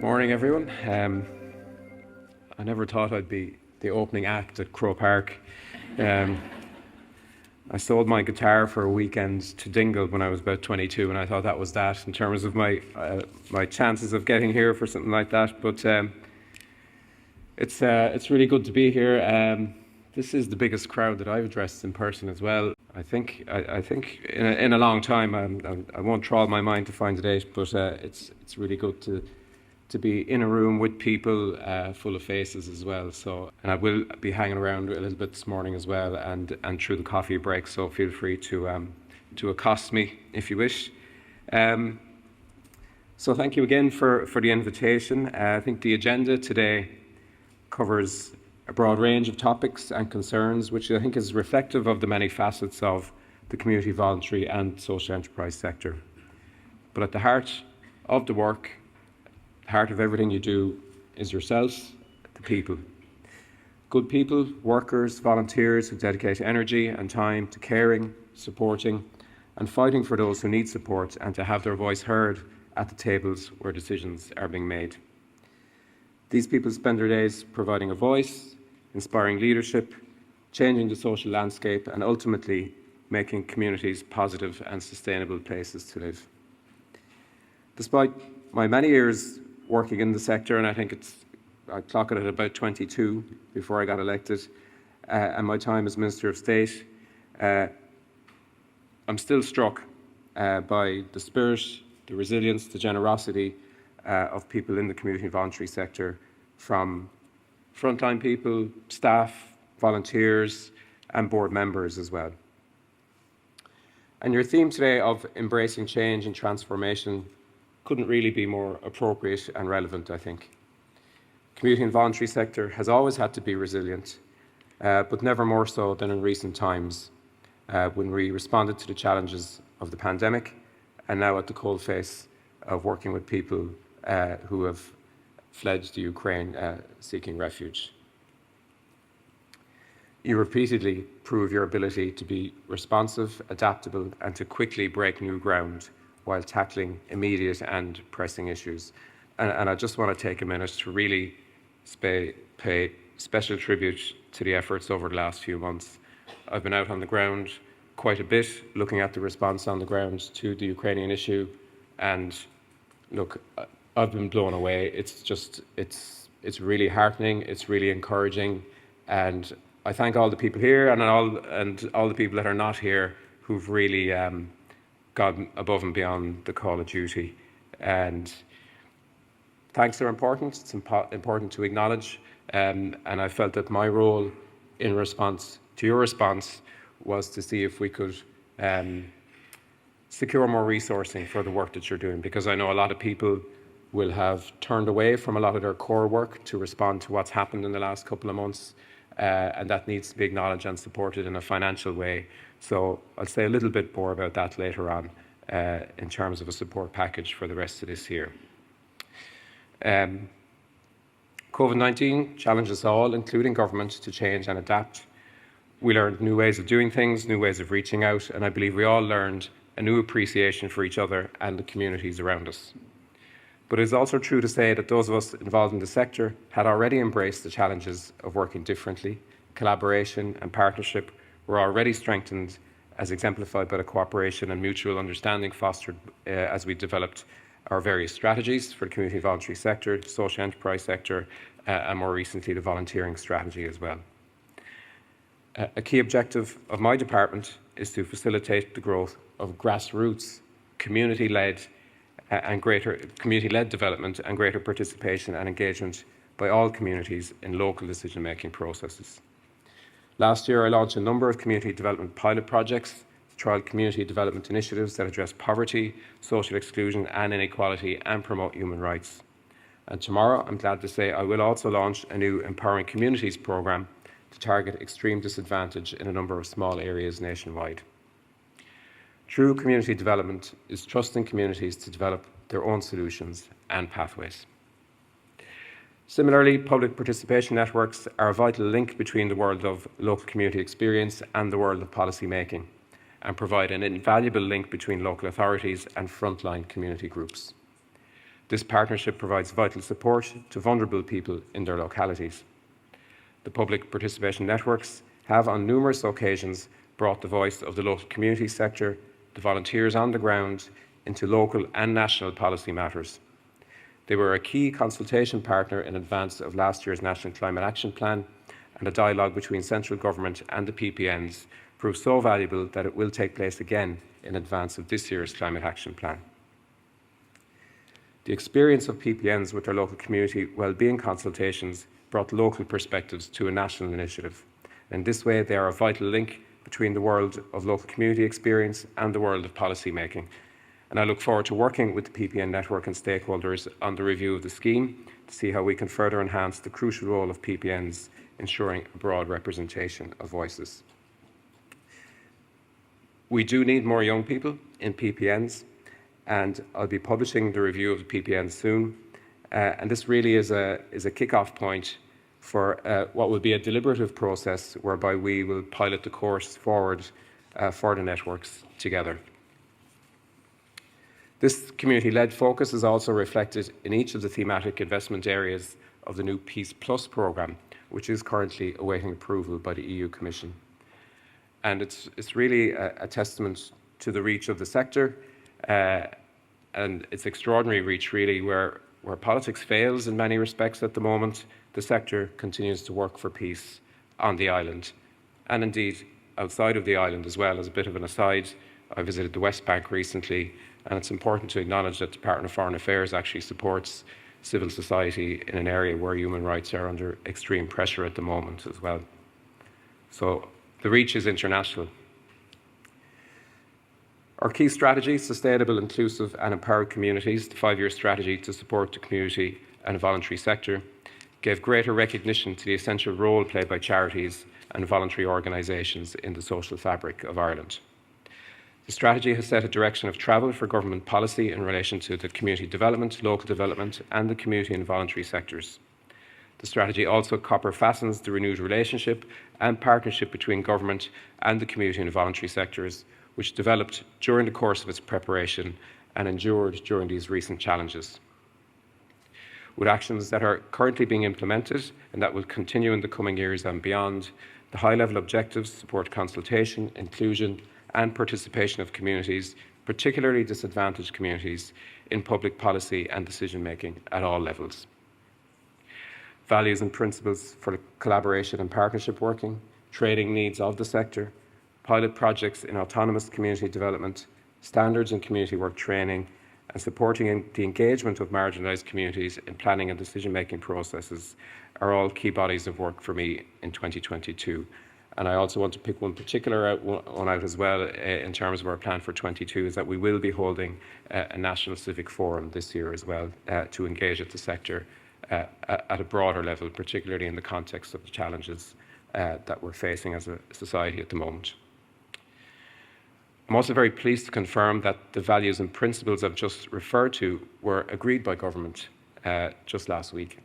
Morning, everyone. I never thought I'd be the opening act at Croke Park. Um, I sold my guitar for a weekend to Dingle when I was about 22, and I thought that was that in terms of my chances of getting here for something like that. But it's really good to be here. This is the biggest crowd that I've addressed in person as well. I think in a long time. I won't trawl my mind to find a date, but it's really good to be in a room with people full of faces as well. So, and I will be hanging around a little bit this morning as well, and through the coffee break. So feel free to accost me if you wish. So thank you again for the invitation. I think the agenda today covers a broad range of topics and concerns, which I think is reflective of the many facets of the community, voluntary and social enterprise sector. But at the heart of the work, the heart of everything you do, is yourselves, the people. Good people, workers, volunteers who dedicate energy and time to caring, supporting and fighting for those who need support and to have their voice heard at the tables where decisions are being made. These people spend their days providing a voice, inspiring leadership, changing the social landscape and ultimately making communities positive and sustainable places to live. Despite my many years working in the sector, and I think I clock it at about 22 before I got elected, and my time as Minister of State, I'm still struck by the spirit, the resilience, the generosity of people in the community and voluntary sector, from frontline people, staff, volunteers, and board members as well. And your theme today of embracing change and transformation couldn't really be more appropriate and relevant, I think. Community and voluntary sector has always had to be resilient, but never more so than in recent times, when we responded to the challenges of the pandemic and now at the coalface of working with people who have fled to Ukraine seeking refuge. You repeatedly prove your ability to be responsive, adaptable, and to quickly break new ground while tackling immediate and pressing issues. And I just want to take a minute to really pay special tribute to the efforts over the last few months. I've been out on the ground quite a bit, looking at the response on the ground to the Ukrainian issue, and look, I've been blown away. It's really heartening, it's really encouraging, and I thank all the people here and all the people that are not here who've really gone above and beyond the call of duty. And thanks are important. It's important to acknowledge, and I felt that my role in response to your response was to see if we could secure more resourcing for the work that you're doing, because I know a lot of people will have turned away from a lot of their core work to respond to what's happened in the last couple of months, and that needs to be acknowledged and supported in a financial way. So I'll say a little bit more about that later on in terms of a support package for the rest of this year. COVID-19 challenged us all, including government, to change and adapt. We learned new ways of doing things, new ways of reaching out, and I believe we all learned a new appreciation for each other and the communities around us. But it is also true to say that those of us involved in the sector had already embraced the challenges of working differently. Collaboration and partnership were already strengthened, as exemplified by the cooperation and mutual understanding fostered as we developed our various strategies for the community voluntary sector, the social enterprise sector, and more recently the volunteering strategy as well. A key objective of my department is to facilitate the growth of grassroots, community-led development and greater participation and engagement by all communities in local decision-making processes. Last year, I launched a number of community development pilot projects to trial community development initiatives that address poverty, social exclusion and inequality and promote human rights. And tomorrow, I'm glad to say, I will also launch a new Empowering Communities programme to target extreme disadvantage in a number of small areas nationwide. True community development is trusting communities to develop their own solutions and pathways. Similarly, public participation networks are a vital link between the world of local community experience and the world of policy making, and provide an invaluable link between local authorities and frontline community groups. This partnership provides vital support to vulnerable people in their localities. The public participation networks have on numerous occasions brought the voice of the local community sector, the volunteers on the ground, into local and national policy matters. They were a key consultation partner in advance of last year's National Climate Action Plan, and a dialogue between central government and the PPNs proved so valuable that it will take place again in advance of this year's Climate Action Plan. The experience of PPNs with their local community wellbeing consultations brought local perspectives to a national initiative. In this way, they are a vital link between the world of local community experience and the world of policy making. And I look forward to working with the PPN network and stakeholders on the review of the scheme to see how we can further enhance the crucial role of PPNs, ensuring a broad representation of voices. We do need more young people in PPNs, and I'll be publishing the review of the PPNs soon. And this really is a kick-off point for what will be a deliberative process whereby we will pilot the course forward for the networks together. This community-led focus is also reflected in each of the thematic investment areas of the new Peace Plus programme, which is currently awaiting approval by the EU Commission. And it's really a testament to the reach of the sector and its extraordinary reach, really, where politics fails in many respects at the moment, the sector continues to work for peace on the island, and indeed outside of the island as well. As a bit of an aside, I visited the West Bank recently, and it's important to acknowledge that the Department of Foreign Affairs actually supports civil society in an area where human rights are under extreme pressure at the moment as well. So the reach is international. Our key strategy, Sustainable, Inclusive and Empowered Communities, the 5-year strategy to support the community and voluntary sector, gave greater recognition to the essential role played by charities and voluntary organisations in the social fabric of Ireland. The strategy has set a direction of travel for government policy in relation to the community development, local development and the community and voluntary sectors. The strategy also copper fastens the renewed relationship and partnership between government and the community and voluntary sectors, which developed during the course of its preparation and endured during these recent challenges. With actions that are currently being implemented and that will continue in the coming years and beyond, the high-level objectives support consultation, inclusion and participation of communities, particularly disadvantaged communities, in public policy and decision-making at all levels. Values and principles for collaboration and partnership working, trading needs of the sector, pilot projects in autonomous community development, standards in community work training, and supporting the engagement of marginalised communities in planning and decision-making processes are all key bodies of work for me in 2022. And I also want to pick one particular one out as well in terms of our plan for 22, is that we will be holding a National Civic Forum this year as well to engage at the sector at a broader level, particularly in the context of the challenges that we're facing as a society at the moment. I'm also very pleased to confirm that the values and principles I've just referred to were agreed by government just last week.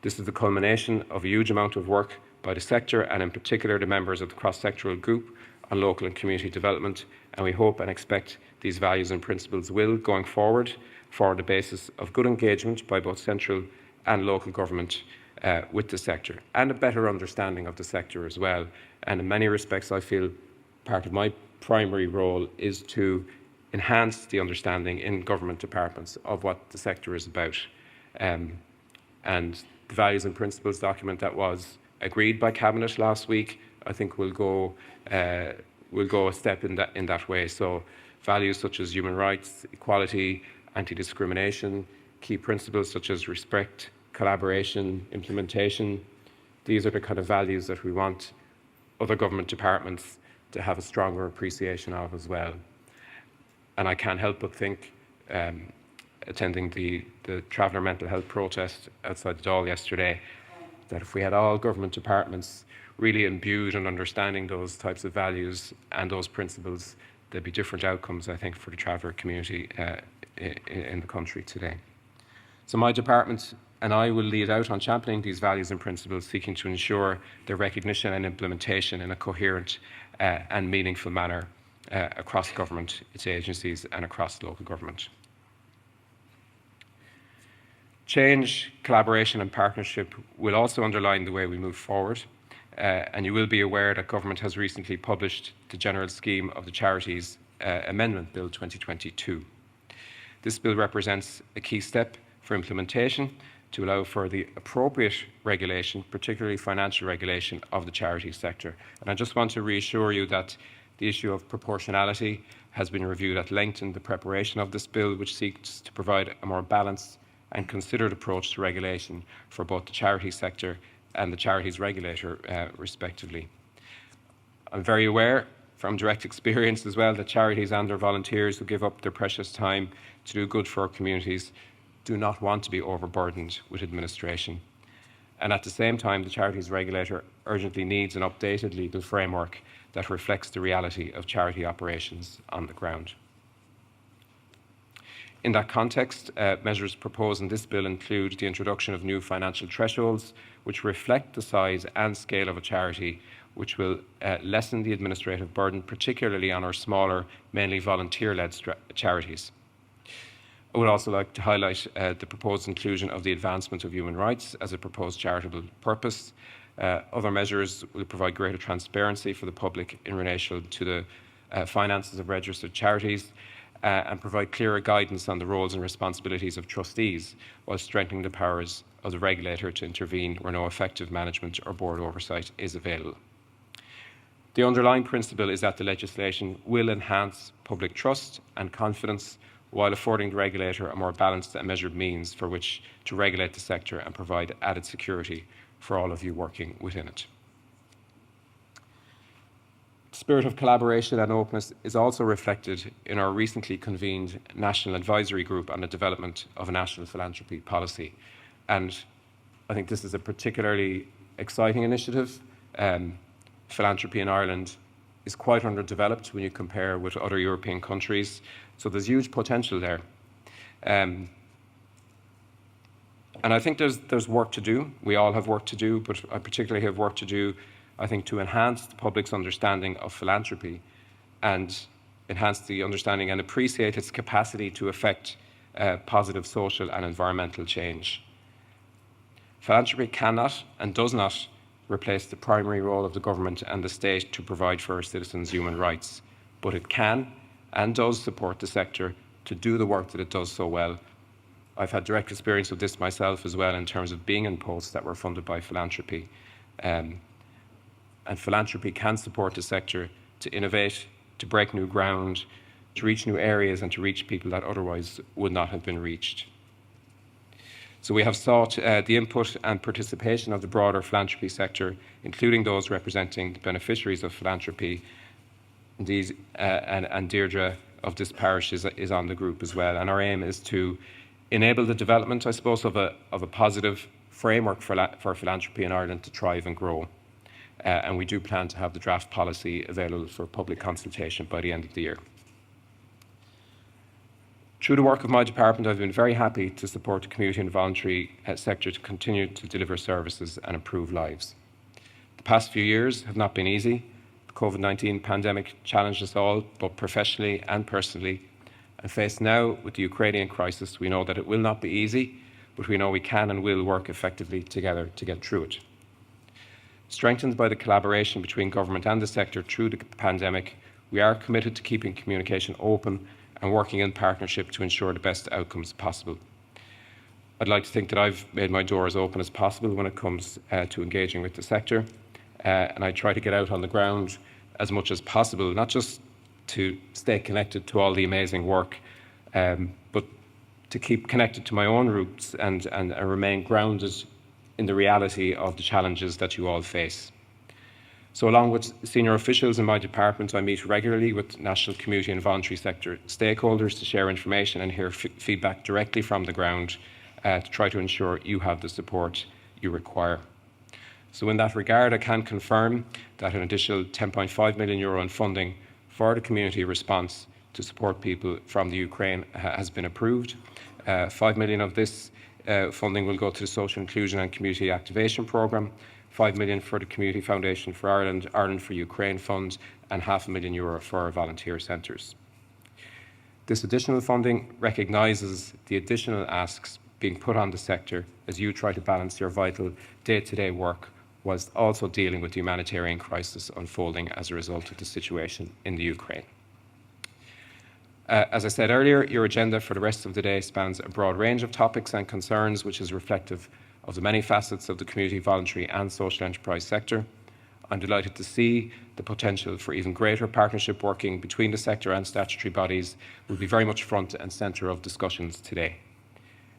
This is the culmination of a huge amount of work by the sector and in particular the members of the cross-sectoral group on local and community development, and we hope and expect these values and principles will, going forward, form the basis of good engagement by both central and local government with the sector, and a better understanding of the sector as well. And in many respects I feel part of my primary role is to enhance the understanding in government departments of what the sector is about. And the values and principles document that was agreed by Cabinet last week, I think will go a step in that way. So values such as human rights, equality, anti-discrimination, key principles such as respect, collaboration, implementation, these are the kind of values that we want other government departments to have a stronger appreciation of as well. And I can't help but think, attending the Traveller Mental Health protest outside the Dáil yesterday, that if we had all government departments really imbued and understanding those types of values and those principles, there'd be different outcomes, I think, for the traveller community in the country today. So my department and I will lead out on championing these values and principles, seeking to ensure their recognition and implementation in a coherent and meaningful manner across government, its agencies and across local government. Change, collaboration and partnership will also underline the way we move forward. And you will be aware that Government has recently published the General Scheme of the Charities Amendment Bill 2022. This bill represents a key step for implementation to allow for the appropriate regulation, particularly financial regulation of the charity sector. And I just want to reassure you that the issue of proportionality has been reviewed at length in the preparation of this bill, which seeks to provide a more balanced and considered approach to regulation for both the charity sector and the charities regulator, respectively. I'm very aware from direct experience as well that charities and their volunteers who give up their precious time to do good for our communities do not want to be overburdened with administration. And at the same time, the charities regulator urgently needs an updated legal framework that reflects the reality of charity operations on the ground. In that context, measures proposed in this bill include the introduction of new financial thresholds which reflect the size and scale of a charity, which will lessen the administrative burden, particularly on our smaller, mainly volunteer-led charities. I would also like to highlight the proposed inclusion of the advancement of human rights as a proposed charitable purpose. Other measures will provide greater transparency for the public in relation to the finances of registered charities and provide clearer guidance on the roles and responsibilities of trustees, while strengthening the powers of the regulator to intervene where no effective management or board oversight is available. The underlying principle is that the legislation will enhance public trust and confidence while affording the regulator a more balanced and measured means for which to regulate the sector and provide added security for all of you working within it. The spirit of collaboration and openness is also reflected in our recently convened National Advisory Group on the development of a national philanthropy policy. And I think this is a particularly exciting initiative. Philanthropy in Ireland is quite underdeveloped when you compare with other European countries, so there's huge potential there. And I think there's work to do. We all have work to do, but I particularly have work to do, I think, to enhance the public's understanding of philanthropy and enhance the understanding and appreciate its capacity to affect positive social and environmental change. Philanthropy cannot and does not replace the primary role of the government and the state to provide for our citizens' human rights, but it can and does support the sector to do the work that it does so well. I've had direct experience of this myself as well in terms of being in posts that were funded by philanthropy. And philanthropy can support the sector to innovate, to break new ground, to reach new areas and to reach people that otherwise would not have been reached. So we have sought the input and participation of the broader philanthropy sector, including those representing the beneficiaries of philanthropy. Indeed, and Deirdre of this parish is on the group as well. And our aim is to enable the development, I suppose, of a positive framework for philanthropy in Ireland to thrive and grow. And we do plan to have the draft policy available for public consultation by the end of the year. Through the work of my department, I've been very happy to support the community and voluntary sector to continue to deliver services and improve lives. The past few years have not been easy. The COVID-19 pandemic challenged us all, both professionally and personally. And faced now with the Ukrainian crisis, we know that it will not be easy, but we know we can and will work effectively together to get through it. Strengthened by the collaboration between government and the sector through the pandemic, we are committed to keeping communication open and working in partnership to ensure the best outcomes possible. I'd like to think that I've made my door as open as possible when it comes to engaging with the sector, and I try to get out on the ground as much as possible, not just to stay connected to all the amazing work, but to keep connected to my own roots and remain grounded in the reality of the challenges that you all face. So along with senior officials in my department, I meet regularly with national community and voluntary sector stakeholders to share information and hear feedback directly from the ground to try to ensure you have the support you require. So in that regard, I can confirm that an additional €10.5 million in funding for the community response to support people from the Ukraine has been approved. 5 million of this funding will go to the Social Inclusion and Community Activation Programme, 5 million for the Community Foundation for Ireland, Ireland for Ukraine Fund, and €500,000 for our volunteer centres. This additional funding recognises the additional asks being put on the sector as you try to balance your vital day-to-day work whilst also dealing with the humanitarian crisis unfolding as a result of the situation in the Ukraine. As I said earlier, your agenda for the rest of the day spans a broad range of topics and concerns, which is reflective of the many facets of the community, voluntary and social enterprise sector. I'm delighted to see the potential for even greater partnership working between the sector and statutory bodies will be very much front and centre of discussions today.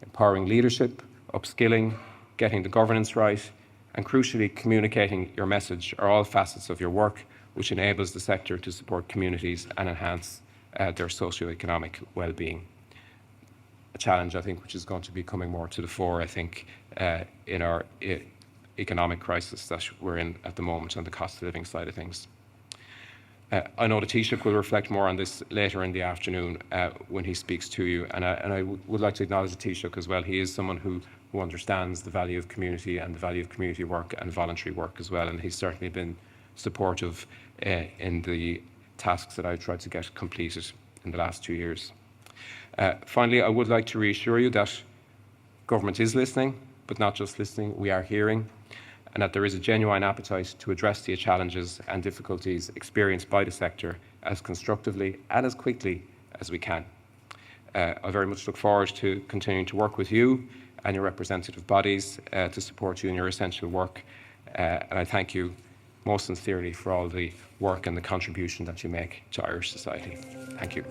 Empowering leadership, upskilling, getting the governance right, and crucially communicating your message are all facets of your work which enables the sector to support communities and enhance their socio-economic well-being. A challenge, I think, which is going to be coming more to the fore, I think, in our economic crisis that we're in at the moment on the cost of living side of things. I know the Taoiseach will reflect more on this later in the afternoon when he speaks to you, and I would like to acknowledge the Taoiseach as well. He is someone who understands the value of community and the value of community work and voluntary work as well, and he's certainly been supportive in the tasks that I've tried to get completed in the last 2 years. Finally, I would like to reassure you that government is listening, but not just listening, we are hearing, and that there is a genuine appetite to address the challenges and difficulties experienced by the sector as constructively and as quickly as we can. I very much look forward to continuing to work with you and your representative bodies to support you in your essential work, and I thank you most sincerely for all the work and the contribution that you make to Irish society. Thank you.